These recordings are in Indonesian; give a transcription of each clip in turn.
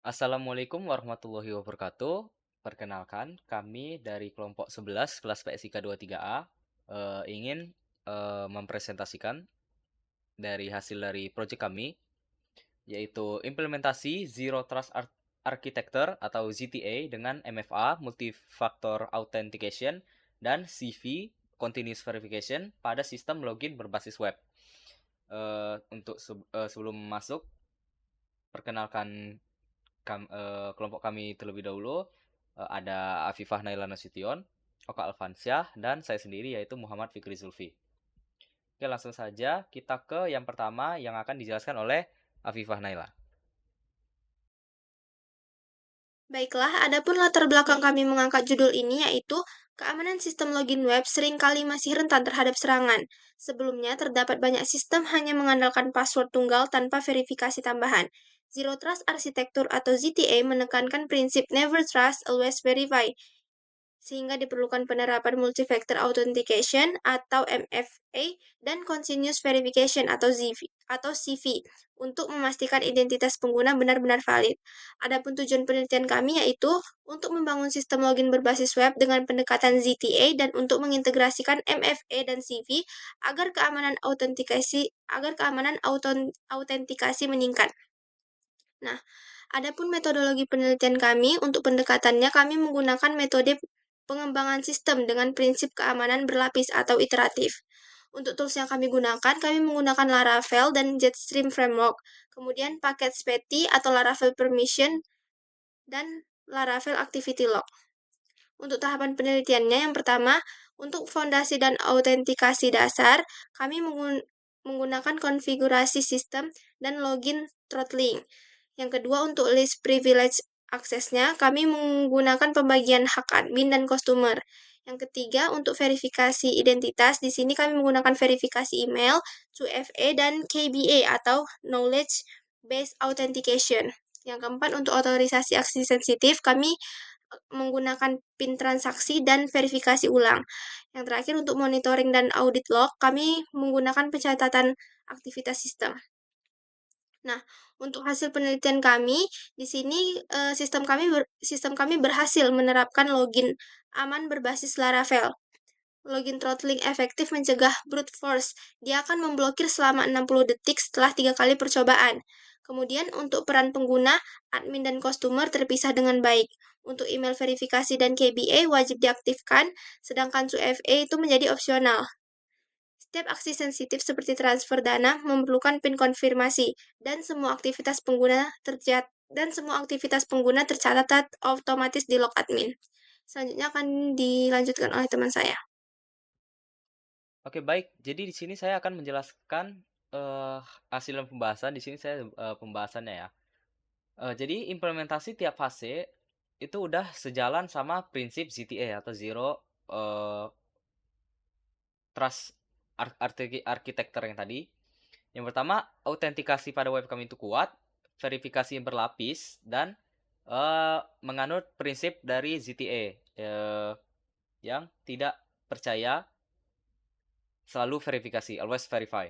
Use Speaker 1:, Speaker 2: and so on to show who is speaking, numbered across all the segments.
Speaker 1: Assalamualaikum warahmatullahi wabarakatuh. Perkenalkan, kami dari kelompok 11 kelas PSIK 23A ingin mempresentasikan dari hasil dari proyek kami, yaitu implementasi Zero Trust Architecture atau ZTA dengan MFA, Multi-Factor Authentication, dan CV, Continuous Verification, pada sistem login berbasis web. Sebelum masuk, perkenalkan kelompok kami terlebih dahulu. Ada Afifah Naila Nasution, Oka Alfansyah, dan saya sendiri yaitu Muhammad Fikri Zulfi. Oke, langsung saja kita ke yang pertama yang akan dijelaskan oleh Afifah Naila.
Speaker 2: Baiklah, adapun latar belakang kami mengangkat judul ini yaitu keamanan sistem login web seringkali masih rentan terhadap serangan. Sebelumnya, terdapat banyak sistem hanya mengandalkan password tunggal tanpa verifikasi tambahan. Zero Trust Architecture atau ZTA menekankan prinsip Never Trust, Always Verify, sehingga diperlukan penerapan multi-factor authentication atau MFA dan continuous verification atau CV untuk memastikan identitas pengguna benar-benar valid. Adapun tujuan penelitian kami yaitu untuk membangun sistem login berbasis web dengan pendekatan ZTA dan untuk mengintegrasikan MFA dan CV agar keamanan autentikasi meningkat. Nah, adapun metodologi penelitian kami, untuk pendekatannya kami menggunakan metode pengembangan sistem dengan prinsip keamanan berlapis atau iteratif. Untuk tools yang kami gunakan, kami menggunakan Laravel dan Jetstream Framework, kemudian paket SPETI atau Laravel Permission, dan Laravel Activity Log. Untuk tahapan penelitiannya, yang pertama, untuk fondasi dan autentikasi dasar, kami menggunakan konfigurasi sistem dan login throttling. Yang kedua, untuk list privilege aksesnya, kami menggunakan pembagian hak admin dan customer. Yang ketiga, untuk verifikasi identitas, di sini kami menggunakan verifikasi email, 2FA, dan KBA atau Knowledge Based Authentication. Yang keempat, untuk otorisasi aksi sensitif, kami menggunakan PIN transaksi dan verifikasi ulang. Yang terakhir, untuk monitoring dan audit log, kami menggunakan pencatatan aktivitas sistem. Nah, untuk hasil penelitian kami, di sini sistem kami berhasil menerapkan login aman berbasis Laravel. Login throttling efektif mencegah brute force. Dia akan memblokir selama 60 detik setelah 3 kali percobaan. Kemudian untuk peran pengguna, admin dan customer terpisah dengan baik. Untuk email verifikasi dan KBA wajib diaktifkan, sedangkan 2FA itu menjadi opsional. Setiap aksi sensitif seperti transfer dana memerlukan PIN konfirmasi dan semua aktivitas pengguna tercatat otomatis di log admin. Selanjutnya akan dilanjutkan oleh teman saya.
Speaker 1: Oke, baik. Jadi di sini saya akan menjelaskan eh, hasil pembahasan. Di sini saya pembahasannya ya. Jadi implementasi tiap fase itu udah sejalan sama prinsip ZTA atau Zero eh, Trust Architecture yang tadi. Yang pertama, autentikasi pada web kami itu kuat, verifikasi yang berlapis, dan menganut prinsip dari ZTA yang tidak percaya selalu verifikasi, always verify.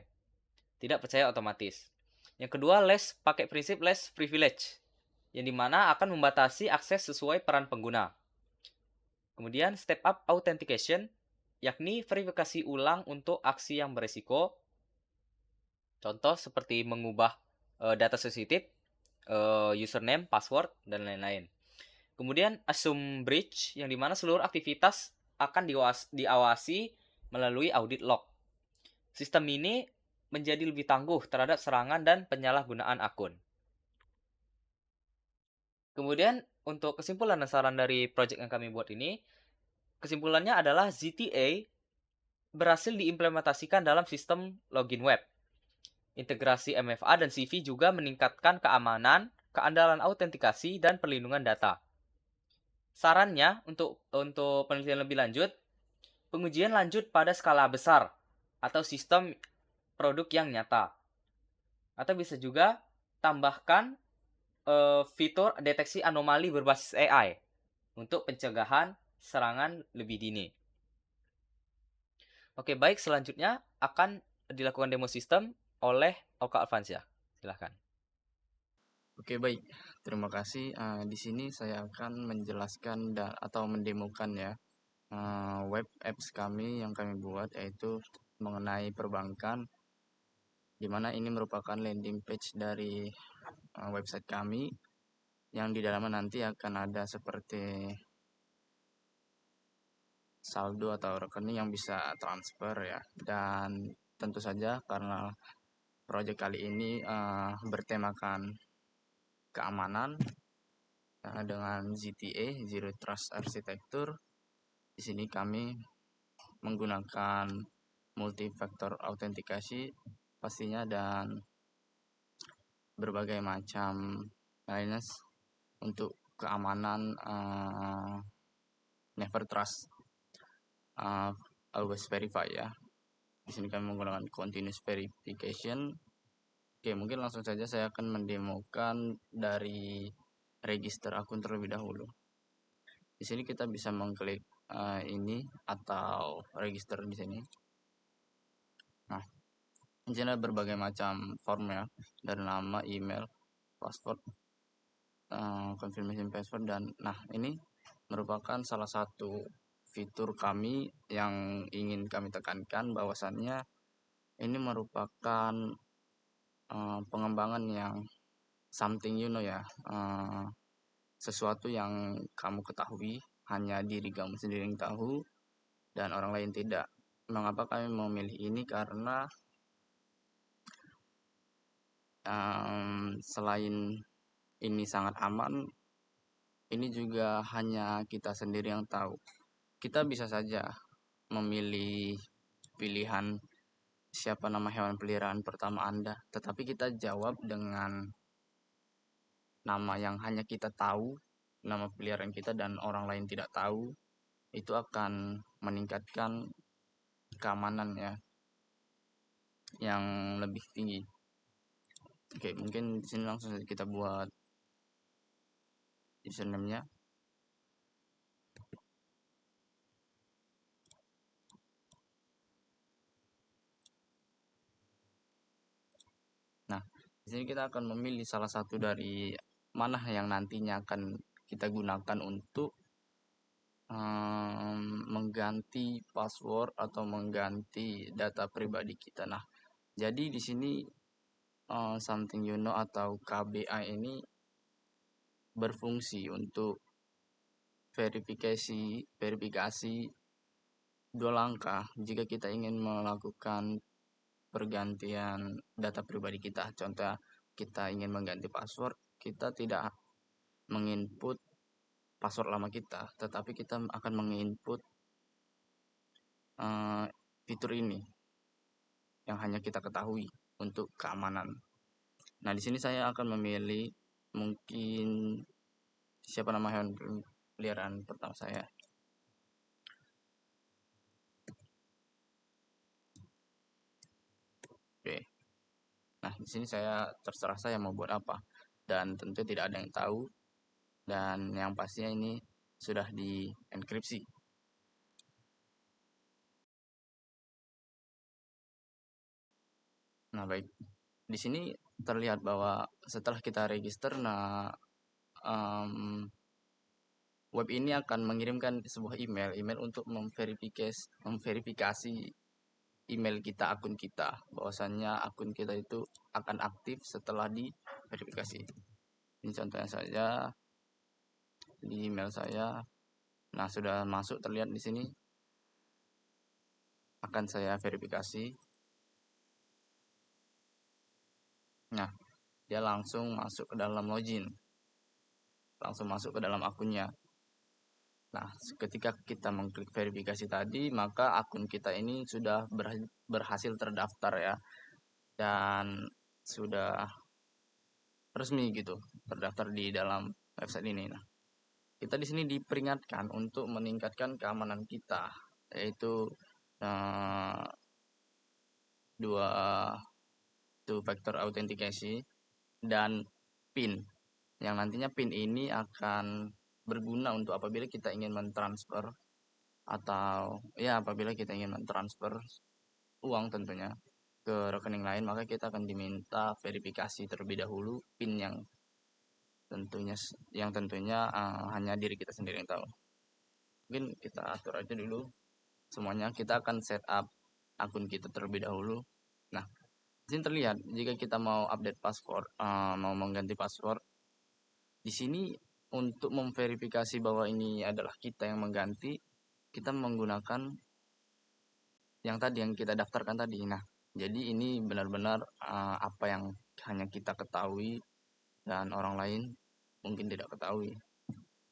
Speaker 1: Tidak percaya otomatis. Yang kedua, pakai prinsip less privilege, yang dimana akan membatasi akses sesuai peran pengguna. Kemudian, step up authentication, yakni verifikasi ulang untuk aksi yang beresiko. Contoh seperti mengubah data sensitif, username, password, dan lain-lain. Kemudian assume breach, yang dimana seluruh aktivitas akan diawasi melalui audit log. Sistem ini menjadi lebih tangguh terhadap serangan dan penyalahgunaan akun. Kemudian untuk kesimpulan dan saran dari project yang kami buat ini, kesimpulannya adalah ZTA berhasil diimplementasikan dalam sistem login web. Integrasi MFA dan CV juga meningkatkan keamanan, keandalan autentikasi, dan perlindungan data. Sarannya untuk penelitian lebih lanjut, pengujian lanjut pada skala besar atau sistem produk yang nyata. Atau bisa juga tambahkan fitur deteksi anomali berbasis AI untuk pencegahan serangan lebih dini. Oke, baik, selanjutnya akan dilakukan demo sistem oleh Oka Alfansyah. Silahkan.
Speaker 3: Oke, baik. terima kasih. Di sini saya akan menjelaskan atau mendemokan ya web apps kami yang kami buat, yaitu mengenai perbankan, di mana ini merupakan landing page dari website kami yang di dalamnya nanti akan ada seperti saldo atau rekening yang bisa transfer ya. Dan tentu saja karena proyek kali ini bertemakan keamanan dengan ZTA Zero Trust Architecture, di sini kami menggunakan multi-factor autentikasi pastinya dan berbagai macam lainnya untuk keamanan never trust, always verify ya. Di sini kami menggunakan continuous verification. Oke, mungkin langsung saja saya akan mendemokan dari register akun terlebih dahulu. Di sini kita bisa mengklik ini atau register di sini. Nah, di sini ada berbagai macam form ya, dari nama, email, password, confirmation password, dan nah ini merupakan salah satu fitur kami yang ingin kami tekankan, bahwasannya ini merupakan pengembangan yang something you know ya, sesuatu yang kamu ketahui, hanya diri kamu sendiri yang tahu dan orang lain tidak. Mengapa kami memilih ini? Karena selain ini sangat aman, ini juga hanya kita sendiri yang tahu. Kita bisa saja memilih pilihan siapa nama hewan peliharaan pertama Anda, tetapi kita jawab dengan nama yang hanya kita tahu, nama peliharaan kita, dan orang lain tidak tahu. Itu akan meningkatkan keamanan ya yang lebih tinggi. Oke, mungkin di sini langsung saja kita buat username-nya. Nah, di sini kita akan memilih salah satu dari mana yang nantinya akan kita gunakan untuk mengganti password atau mengganti data pribadi kita. Nah, jadi di sini something you know atau KBA ini berfungsi untuk verifikasi dua langkah jika kita ingin melakukan pergantian data pribadi kita. Contoh, kita ingin mengganti password, kita tidak menginput password lama kita, tetapi kita akan menginput fitur ini yang hanya kita ketahui untuk keamanan. Nah, di sini saya akan memilih mungkin siapa nama hewan peliharaan pertama saya. Oke. Nah, di sini saya terserah saya mau buat apa, dan tentu tidak ada yang tahu, dan yang pastinya ini sudah dienkripsi. Nah, baik. Di sini terlihat bahwa setelah kita register, nah web ini akan mengirimkan sebuah email untuk memverifikasi email kita, akun kita, bahwasannya akun kita itu akan aktif setelah diverifikasi. Ini contohnya saja di email saya. Nah, sudah masuk, terlihat di sini. Akan saya verifikasi. Nah, dia langsung masuk ke dalam login, langsung masuk ke dalam akunnya. Nah, ketika kita mengklik verifikasi tadi, maka akun kita ini sudah berhasil terdaftar ya, dan sudah resmi gitu terdaftar di dalam website ini. Nah, kita di sini diperingatkan untuk meningkatkan keamanan kita, yaitu dua factor authentication dan PIN, yang nantinya PIN ini akan berguna untuk apabila kita ingin mentransfer, atau ya apabila kita ingin mentransfer uang tentunya ke rekening lain, maka kita akan diminta verifikasi terlebih dahulu PIN yang tentunya hanya diri kita sendiri yang tahu. Mungkin kita atur aja dulu semuanya. Kita akan set up akun kita terlebih dahulu. Nah, di sini terlihat jika kita mau update password, mau mengganti password, di sini untuk memverifikasi bahwa ini adalah kita yang mengganti, kita menggunakan yang tadi yang kita daftarkan tadi. Nah, jadi ini benar-benar apa yang hanya kita ketahui dan orang lain mungkin tidak ketahui.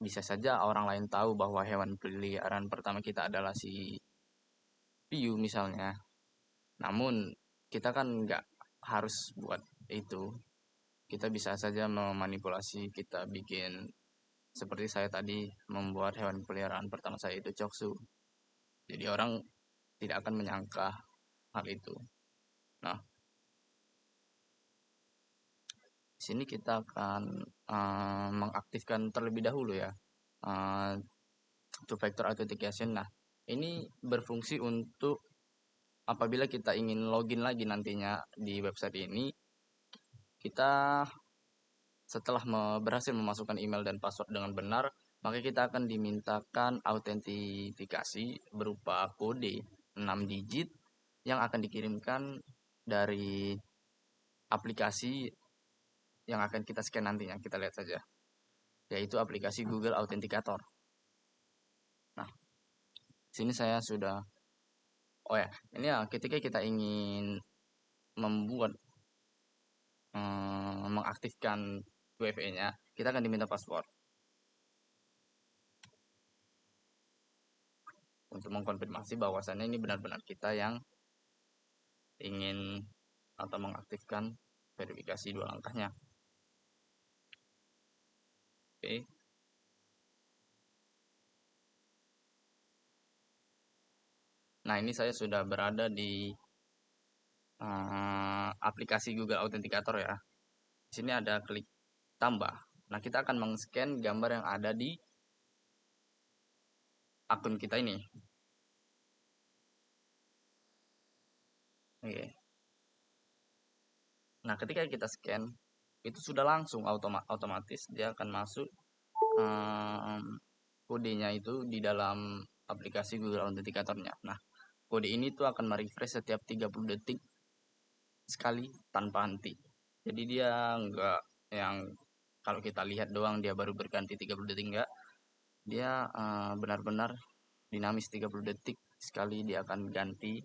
Speaker 3: Bisa saja orang lain tahu bahwa hewan peliharaan pertama kita adalah si Piu misalnya. Namun kita kan nggak harus buat itu. Kita bisa saja memanipulasi, kita bikin seperti saya tadi membuat hewan peliharaan pertama saya itu Choksu. Jadi orang tidak akan menyangka hal itu. Nah, di sini kita akan mengaktifkan terlebih dahulu ya two-factor authentication. Nah, ini berfungsi untuk apabila kita ingin login lagi nantinya di website ini, kita setelah berhasil memasukkan email dan password dengan benar, maka kita akan dimintakan autentifikasi berupa kode 6 digit yang akan dikirimkan dari aplikasi yang akan kita scan nantinya. Kita lihat saja, yaitu aplikasi Google Authenticator. Nah, sini saya sudah, oh ya, ini ya ketika kita ingin membuat mengaktifkan WFE-nya, kita akan diminta password untuk mengkonfirmasi bahwasannya ini benar-benar kita yang ingin atau mengaktifkan verifikasi 2 langkahnya. Oke. Nah, ini saya sudah berada di aplikasi Google Authenticator ya. Di sini ada klik tambah. Nah, kita akan meng-scan gambar yang ada di akun kita ini. Oke. Nah, ketika kita scan, itu sudah langsung otomatis dia akan masuk kodenya itu di dalam aplikasi Google Authenticator-nya. Nah, kode ini tuh akan merefresh setiap 30 detik sekali tanpa henti. Jadi dia enggak yang kalau kita lihat doang dia baru berganti 30 detik, enggak. Dia benar-benar dinamis 30 detik sekali dia akan ganti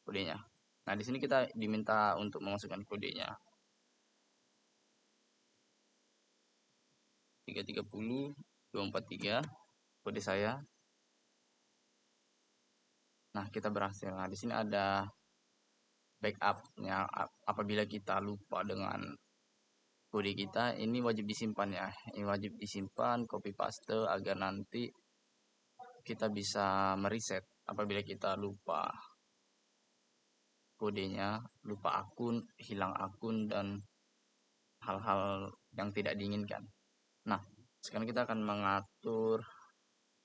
Speaker 3: kodenya. Nah, di sini kita diminta untuk memasukkan kodenya. 330 243 kode saya. Nah, kita berhasil. Nah, di sini ada backupnya. Apabila kita lupa dengan kode kita, ini wajib disimpan ya. Ini wajib disimpan, copy paste agar nanti kita bisa mereset apabila kita lupa kodenya, lupa akun, hilang akun, dan hal-hal yang tidak diinginkan. Nah, sekarang kita akan mengatur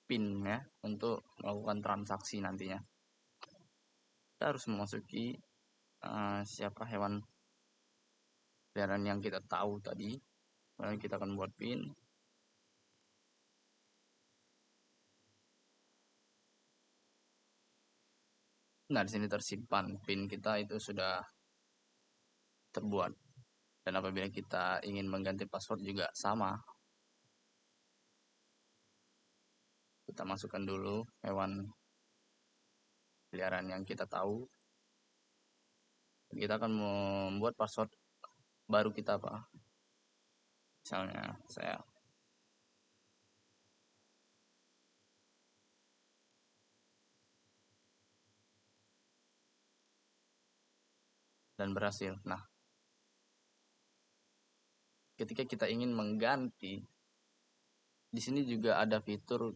Speaker 3: PIN ya untuk melakukan transaksi nantinya. Kita harus memasuki siapa hewan peliharaan yang kita tahu tadi. Kemudian kita akan buat PIN. Nah, di sini tersimpan PIN kita itu sudah terbuat. Dan apabila kita ingin mengganti password juga sama. Kita masukkan dulu hewan peliharaan yang kita tahu. Kita akan membuat password baru kita apa? Misalnya saya dan berhasil. Nah, ketika kita ingin mengganti, di sini juga ada fitur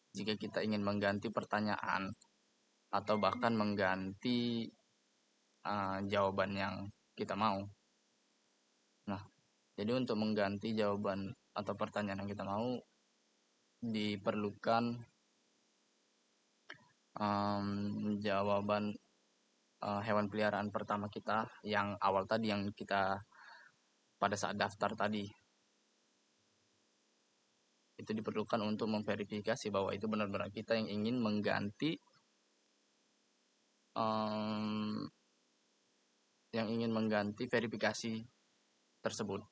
Speaker 3: jika kita ingin mengganti pertanyaan atau bahkan mengganti jawaban yang kita mau. Nah, jadi untuk mengganti jawaban atau pertanyaan yang kita mau diperlukan jawaban hewan peliharaan pertama kita yang awal tadi yang kita pada saat daftar tadi. itu diperlukan untuk memverifikasi bahwa itu benar-benar kita yang ingin mengganti verifikasi tersebut.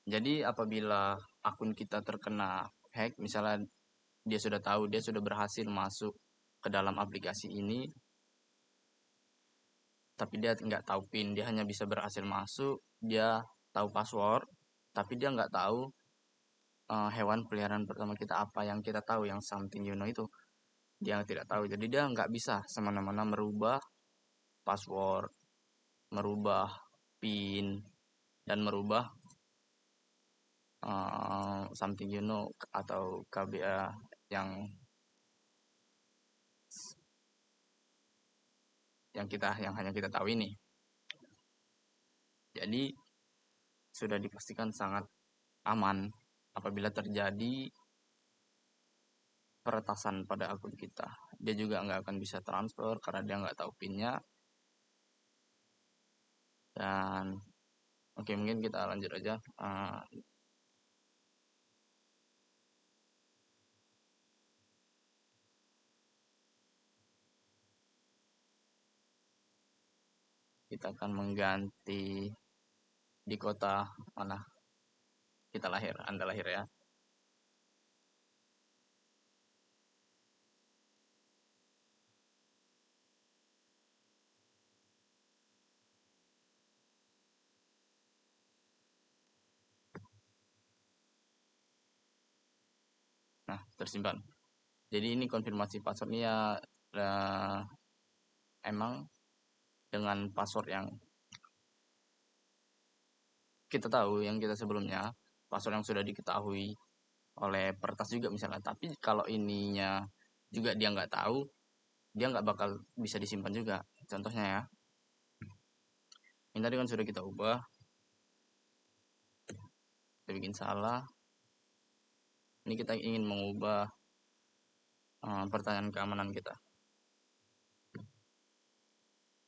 Speaker 3: Jadi apabila akun kita terkena hack, misalnya dia sudah tahu, dia sudah berhasil masuk ke dalam aplikasi ini, tapi dia nggak tahu PIN, dia hanya bisa berhasil masuk, dia tahu password, tapi dia nggak tahu hewan peliharaan pertama kita apa. Yang kita tahu, yang something you know itu, dia tidak tahu. Jadi dia nggak bisa semena-mena merubah password, merubah PIN, dan merubah something you know atau KBA yang hanya kita tahu ini. Jadi sudah dipastikan sangat aman apabila terjadi peretasan pada akun kita. Dia juga nggak akan bisa transfer karena dia nggak tahu PIN-nya. Dan oke, mungkin kita lanjut aja. Kita akan mengganti di kota mana kita lahir, Anda lahir ya. Nah, tersimpan. Jadi ini konfirmasi passwordnya emang dengan password yang kita tahu, yang kita sebelumnya, password yang sudah diketahui oleh peretas juga misalnya. Tapi kalau ininya juga dia nggak tahu, dia nggak bakal bisa disimpan juga. Contohnya ya, ini tadi kan sudah kita ubah, kita bikin salah. Ini kita ingin mengubah pertanyaan keamanan kita.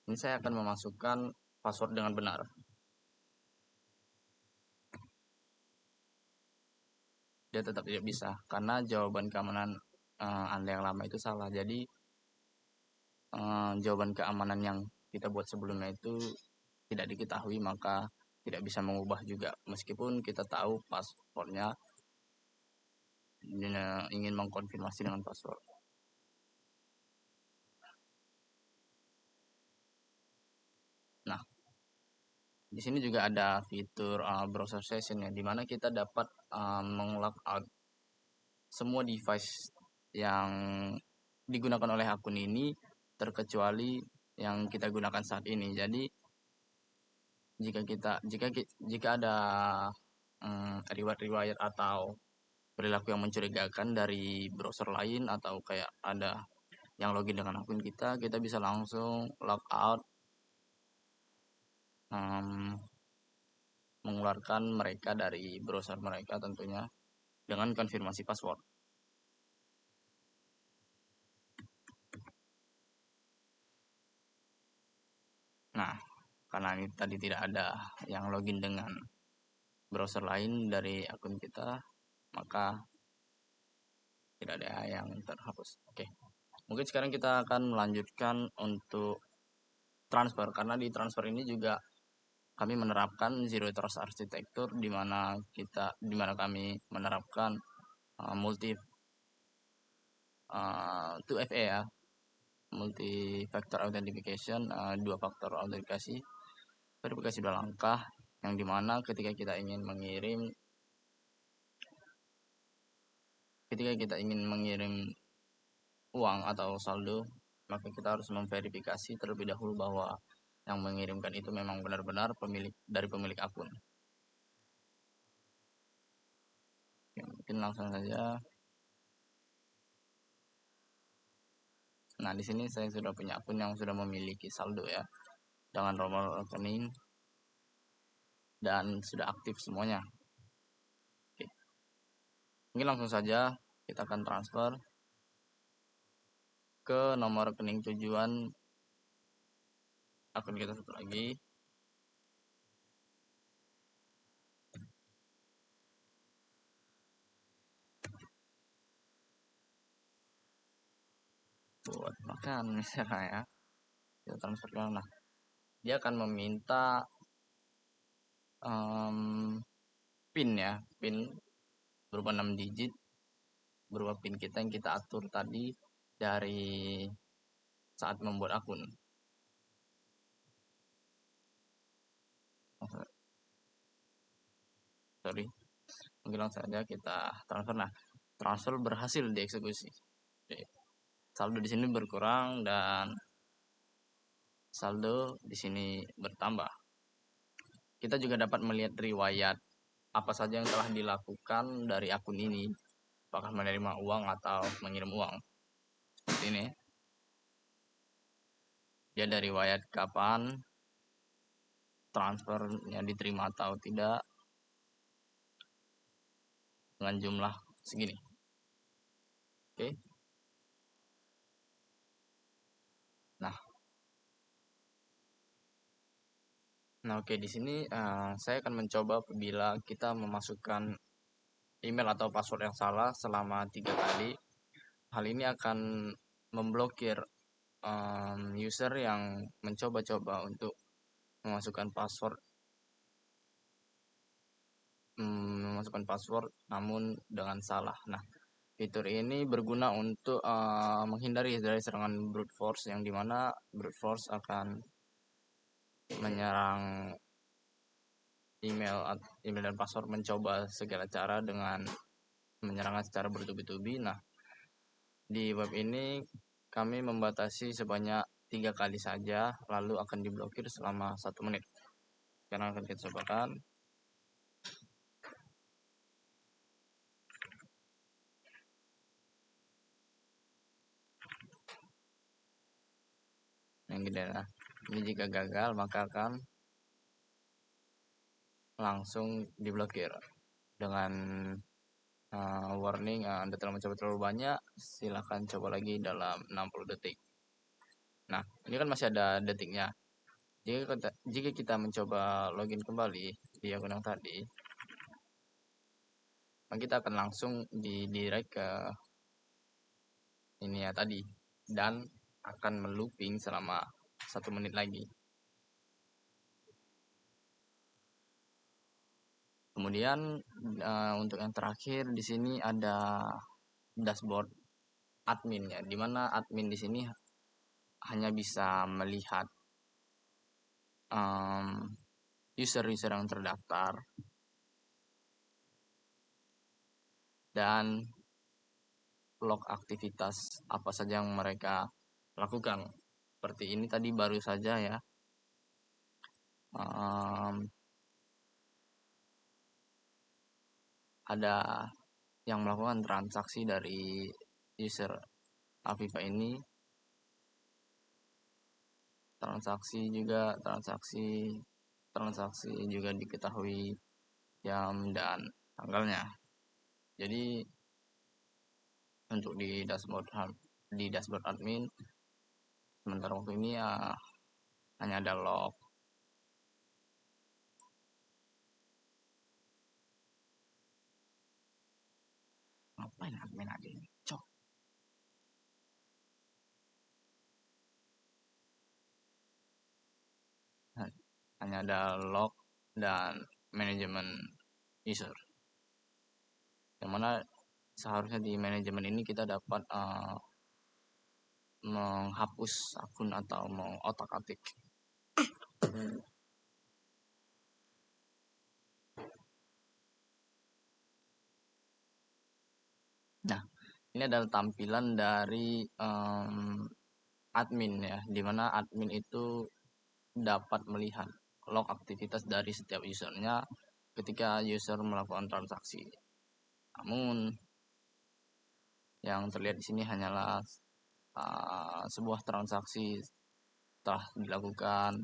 Speaker 3: Ini saya akan memasukkan password dengan benar. Dia tetap tidak bisa karena jawaban keamanan Anda yang lama itu salah. Jadi jawaban keamanan yang kita buat sebelumnya itu tidak diketahui, maka tidak bisa mengubah juga. Meskipun kita tahu passwordnya, ingin mengkonfirmasi dengan password. Nah, di sini juga ada fitur browser session ya, dimana kita dapat meng-log out semua device yang digunakan oleh akun ini, terkecuali yang kita gunakan saat ini. Jadi jika ada riwayat atau perilaku yang mencurigakan dari browser lain, atau kayak ada yang login dengan akun kita bisa langsung log out, mengeluarkan mereka dari browser mereka tentunya dengan konfirmasi password. Nah, karena ini tadi tidak ada yang login dengan browser lain dari akun kita, maka tidak ada yang terhapus. Oke, mungkin sekarang kita akan melanjutkan untuk transfer, karena di transfer ini juga kami menerapkan zero trust architecture, di mana kami menerapkan multi 2FA ya, multi factor authentication, 2 faktor autentikasi, verifikasi 2 langkah, yang dimana ketika kita ingin mengirim uang atau saldo, maka kita harus memverifikasi terlebih dahulu bahwa yang mengirimkan itu memang benar-benar pemilik akun. Oke, mungkin langsung saja. Nah, di sini saya sudah punya akun yang sudah memiliki saldo ya, dengan nomor rekening dan sudah aktif semuanya. Oke, mungkin langsung saja kita akan transfer ke nomor rekening tujuan akun kita satu lagi. buat makan misalnya ya, kita transferkan. Nah, dia akan meminta PIN ya, PIN berupa 6 digit, berupa PIN kita yang kita atur tadi dari saat membuat akun. Sorry, mungkin langsung saja kita transfer. Nah, transfer berhasil dieksekusi. Oke. Saldo di sini berkurang dan saldo di sini bertambah. Kita juga dapat melihat riwayat apa saja yang telah dilakukan dari akun ini, apakah menerima uang atau mengirim uang. Seperti ini. Dia ada riwayat kapan transfernya diterima atau tidak dengan jumlah segini. Oke. Nah, oke, di sini saya akan mencoba apabila kita memasukkan email atau password yang salah selama 3 kali. Hal ini akan memblokir user yang mencoba-coba untuk memasukkan password namun dengan salah. Nah, fitur ini berguna untuk menghindari dari serangan brute force, yang dimana brute force akan menyerang email dan password, mencoba segala cara dengan menyerangnya secara bertubi-tubi. Nah, di web ini kami membatasi sebanyak 3 kali saja, lalu akan diblokir selama 1 menit. Sekarang akan kita cobakan. Yang gede. Nah, ini jika gagal maka akan langsung diblokir dengan warning, Anda telah mencoba terlalu banyak, silahkan coba lagi dalam 60 detik. Nah, ini kan masih ada detiknya. Jika kita mencoba login kembali di akun yang tadi, maka kita akan langsung direct ke ini ya tadi, dan akan melooping selama 1 menit lagi. Kemudian untuk yang terakhir di sini ada dashboard admin ya, dimana admin di sini hanya bisa melihat user-user yang terdaftar dan log aktivitas apa saja yang mereka lakukan. Seperti ini tadi baru saja ya, ada yang melakukan transaksi dari user Afifa ini. Transaksi juga diketahui jam dan tanggalnya. Jadi untuk di dashboard admin sementara waktu ini ya hanya ada log. Ngapain admin aja ini? Cok. Hanya ada log dan manajemen user. Yang mana seharusnya di manajemen ini kita dapat menghapus akun atau mengotak-atik. Nah, ini adalah tampilan dari admin ya, dimana admin itu dapat melihat log aktivitas dari setiap usernya ketika user melakukan transaksi. Namun yang terlihat di sini hanyalah sebuah transaksi telah dilakukan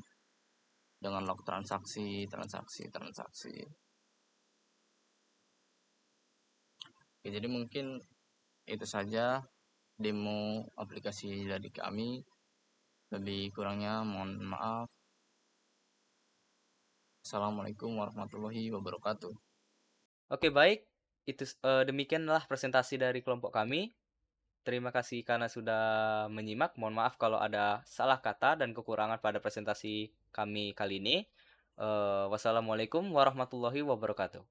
Speaker 3: dengan log transaksi. Oke, jadi mungkin itu saja demo aplikasi dari kami. Lebih kurangnya mohon maaf. Assalamualaikum warahmatullahi wabarakatuh.
Speaker 1: Oke, baik. Itu demikianlah presentasi dari kelompok kami. Terima kasih karena sudah menyimak. Mohon maaf kalau ada salah kata dan kekurangan pada presentasi kami kali ini. Wassalamualaikum warahmatullahi wabarakatuh.